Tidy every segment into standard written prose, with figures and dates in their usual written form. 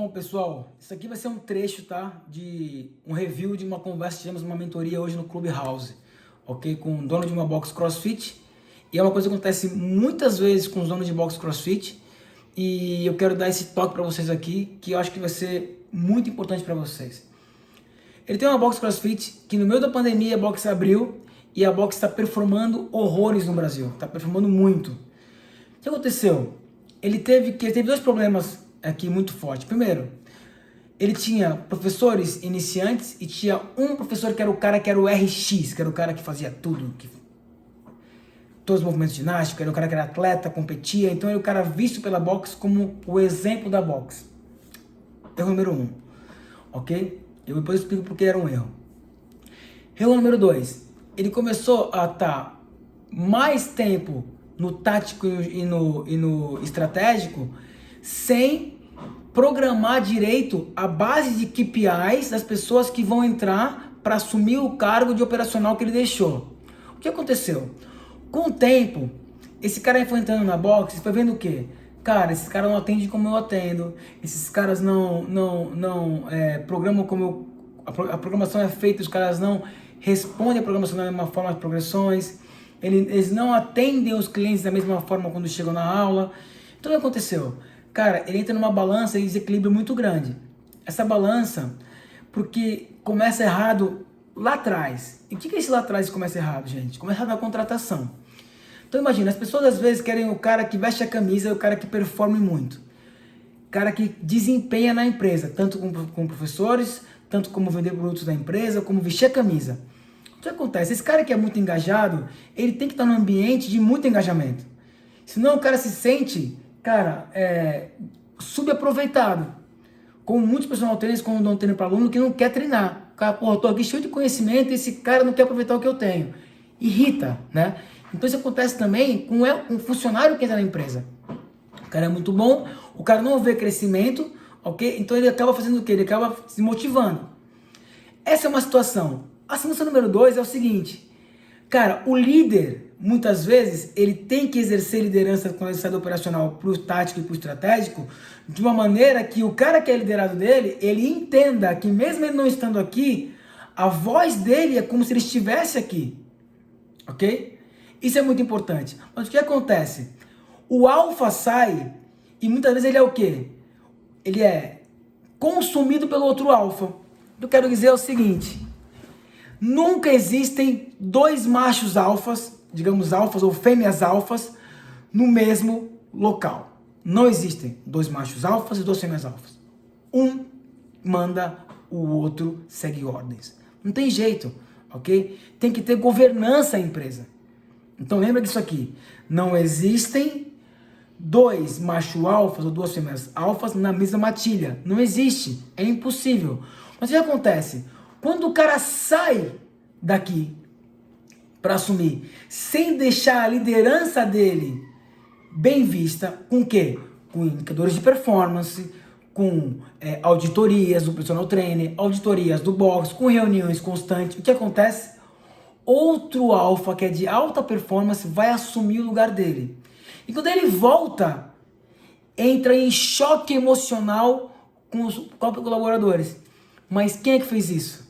Bom, pessoal, isso aqui vai ser um trecho, tá? De um review de uma conversa que tivemos uma mentoria hoje no Clubhouse, ok? Com o dono de uma box CrossFit. E é uma coisa que acontece muitas vezes com os donos de box CrossFit. E eu quero dar esse toque para vocês aqui, que eu acho que vai ser muito importante para vocês. Ele tem uma box CrossFit que no meio da pandemia a box abriu e a box está performando horrores no Brasil. Está performando muito. O que aconteceu? Ele teve dois problemas aqui muito fortes. Primeiro, ele tinha professores iniciantes e tinha um professor que era o cara que era o RX, que era o cara que fazia tudo, todos os movimentos ginásticos, era o cara que era atleta, competia, então era o cara visto pela box como o exemplo da box. Erro número 1, ok? Eu depois explico porque era um erro. Erro número 2, ele começou a estar mais tempo no tático e no estratégico sem programar direito a base de KPIs das pessoas que vão entrar para assumir o cargo de operacional que ele deixou. O que aconteceu? Com o tempo, esse cara foi entrando na box e foi vendo o quê? Cara, esses caras não atendem como eu atendo, esses caras não programam como a programação é feita, os caras não respondem a programação da mesma forma, as progressões, eles não atendem os clientes da mesma forma quando chegam na aula. Então o que aconteceu? Cara, ele entra numa balança e desequilíbrio muito grande. Essa balança, porque começa errado lá atrás. E o que é esse lá atrás que começa errado, gente? Começa errado na contratação. Então imagina, as pessoas às vezes querem o cara que veste a camisa e o cara que performe muito. O cara que desempenha na empresa, tanto com professores, tanto como vender produtos da empresa, como vestir a camisa. O que acontece? Esse cara que é muito engajado, ele tem que estar num ambiente de muito engajamento. Senão o cara se sente, cara, subaproveitado. Como muitos personal trainers, quando dão treino para aluno, que não quer treinar. O cara, porra, eu tô aqui cheio de conhecimento e esse cara não quer aproveitar o que eu tenho. Irrita, né? Então isso acontece também com um funcionário que entra na empresa. O cara é muito bom, o cara não vê crescimento, ok? Então ele acaba fazendo o quê? Ele acaba se motivando. Essa é uma situação. A situação número 2 é o seguinte. Cara, o líder, muitas vezes, ele tem que exercer liderança quando ele sai do operacional para o tático e para o estratégico, de uma maneira que o cara que é liderado dele, ele entenda que mesmo ele não estando aqui, a voz dele é como se ele estivesse aqui, ok? Isso é muito importante. Mas o que acontece? O alfa sai e muitas vezes ele é o quê? Ele é consumido pelo outro alfa. O que eu quero dizer é o seguinte: nunca existem dois machos alfas, digamos alfas ou fêmeas alfas, no mesmo local. Não existem dois machos alfas e duas fêmeas alfas. Um manda, o outro segue ordens. Não tem jeito, ok? Tem que ter governança a empresa. Então lembra disso aqui. Não existem dois machos alfas ou duas fêmeas alfas na mesma matilha. Não existe. É impossível. Mas o que acontece? Quando o cara sai daqui para assumir, sem deixar a liderança dele bem vista, com o quê? Com indicadores de performance, com auditorias do personal trainer, auditorias do box, com reuniões constantes. O que acontece? Outro alfa que é de alta performance vai assumir o lugar dele. E quando ele volta, entra em choque emocional com os próprios colaboradores. Mas quem é que fez isso?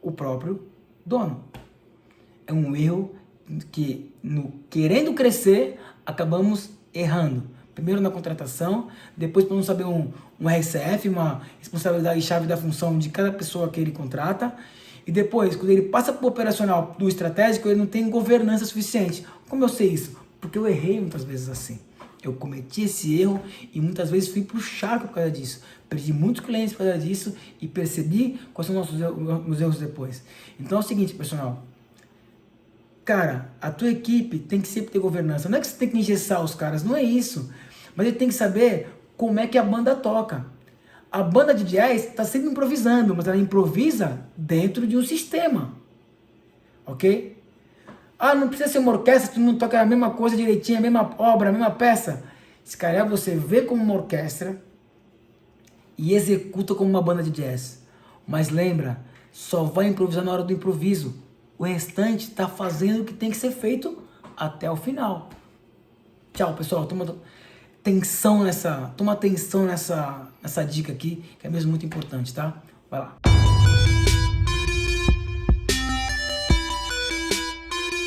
O próprio dono. É um erro que, querendo crescer, acabamos errando. Primeiro na contratação, depois por não saber um RCF, uma responsabilidade chave da função de cada pessoa que ele contrata, e depois, quando ele passa para o operacional do estratégico, ele não tem governança suficiente. Como eu sei isso? Porque eu errei muitas vezes assim. Eu cometi esse erro e muitas vezes fui pro charco por causa disso. Perdi muitos clientes por causa disso e percebi quais são os erros depois. Então é o seguinte, pessoal. Cara, a tua equipe tem que sempre ter governança. Não é que você tem que engessar os caras, não é isso. Mas ele tem que saber como é que a banda toca. A banda de jazz está sempre improvisando, mas ela improvisa dentro de um sistema. Ok? Ah, não precisa ser uma orquestra, tu não toca a mesma coisa direitinho, a mesma obra, a mesma peça. Se calhar você vê como uma orquestra e executa como uma banda de jazz. Mas lembra, só vai improvisar na hora do improviso. O restante está fazendo o que tem que ser feito até o final. Tchau, pessoal. atenção nessa dica aqui, que é mesmo muito importante, tá? Vai lá.